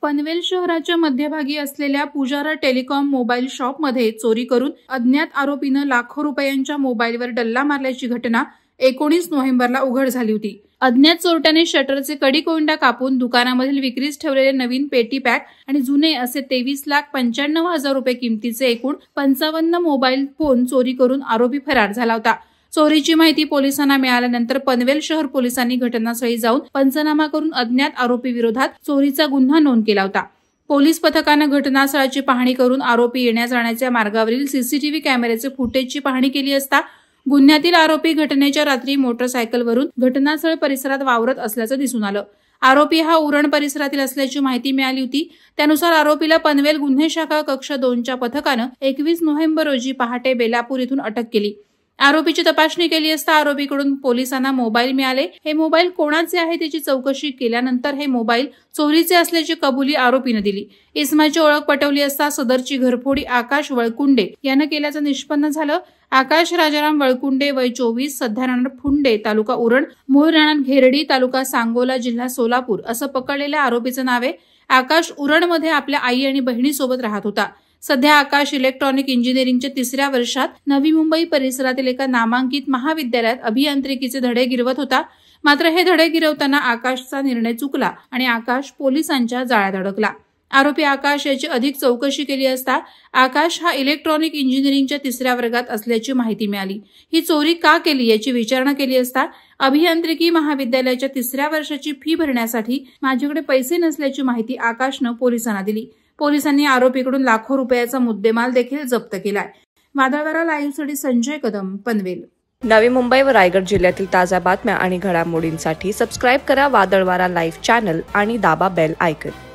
पनवेल शहराच्या मध्यभागी असलेल्या पुजारा टेलिकॉम मोबाईल शॉपमध्ये चोरी करून अज्ञात आरोपीनं लाखो रुपयांच्या मोबाईलवर डल्ला मारल्याची घटना 19 नोव्हेंबरला उघड झाली होती। अज्ञात चोरट्याने शटरचे कडी कोंडा कापून दुकानामधील विक्रीस ठेवलेले नवीन पेटी पॅक आणि जुने असे 23,95,000 रुपये किमतीचे एकूण 55 मोबाईल फोन चोरी करून आरोपी फरार झाला होता। चोरीची माहिती पोलिसांना मिळाल्यानंतर पनवेल शहर पोलिसांनी घटनास्थळी जाऊन पंचनामा करून अज्ञात आरोपी विरोधात चोरीचा गुन्हा नोंद केला होता। पोलीस पथकानं घटनास्थळाची पाहणी करून आरोपी येण्या जाण्याच्या मार्गावरील सीसीटीव्ही कॅमेऱ्याचे फुटेजची पाहणी केली असता गुन्ह्यातील आरोपी घटनेच्या रात्री मोटरसायकलवरून घटनास्थळ परिसरात वावरत असल्याचं दिसून आलं। आरोपी हा उरण परिसरातील असल्याची माहिती मिळाली होती। त्यानुसार आरोपीला पनवेल गुन्हे शाखा कक्ष 2च्या पथकानं 21 नोव्हेंबर रोजी पहाटे बेलापूर इथून अटक केली। आरोपीची तपासणी केली असता आरोपीकडून पोलिसांना मोबाईल मिळाले। हे मोबाईल कोणाचे आहे त्याची चौकशी केल्यानंतर हे मोबाईल चोरीचे असल्याची कबुली आरोपीने दिली। इसमाची ओळख पटवली असता सदरची घरफोडी आकाश वळकुंडे यानं केल्याचं निष्पन्न झालं। आकाश राजाराम वळकुंडे वय 24, सध्या राहणार फुंडे तालुका उरण, मूळ राहणार घेरडी तालुका सांगोला जिल्हा सोलापूर असं पकडलेल्या आरोपीचं नाव आहे। आकाश उरणमध्ये आपल्या आई आणि बहिणीसोबत राहत होता। सध्या आकाश इलेक्ट्रॉनिक इंजिनिअरिंगच्या 3ऱ्या वर्षात नवी मुंबई परिसरातील एका नामांकित महाविद्यालयात अभियांत्रिकीचे धडे गिरवत होता। मात्र हे धडे गिरवताना आकाशचा निर्णय चुकला आणि आकाश पोलिसांच्या जाळ्यात अडकला। आरोपी आकाश याची अधिक चौकशी केली असता आकाश हा इलेक्ट्रॉनिक इंजिनिअरिंगच्या 3ऱ्या वर्गात असल्याची माहिती मिळाली। ही चोरी का केली याची विचारणा केली असता अभियांत्रिकी महाविद्यालयाच्या 3ऱ्या वर्षाची फी भरण्यासाठी माझ्याकडे पैसे नसल्याची माहिती आकाशनं पोलिसांना दिली। पोलिसांनी आरोपीकडून लाखो रुपयाचा मुद्देमाल देखील जप्त केलाय। वादळवारा लाईव्हसाठी संजय कदम, पनवेल। नवी मुंबई व रायगड जिल्ह्यातील ताज्या बातम्या आणि घडामोडींसाठी सबस्क्राईब करा वादळवारा लाईव्ह चॅनल आणि दाबा बेल आयकॉन।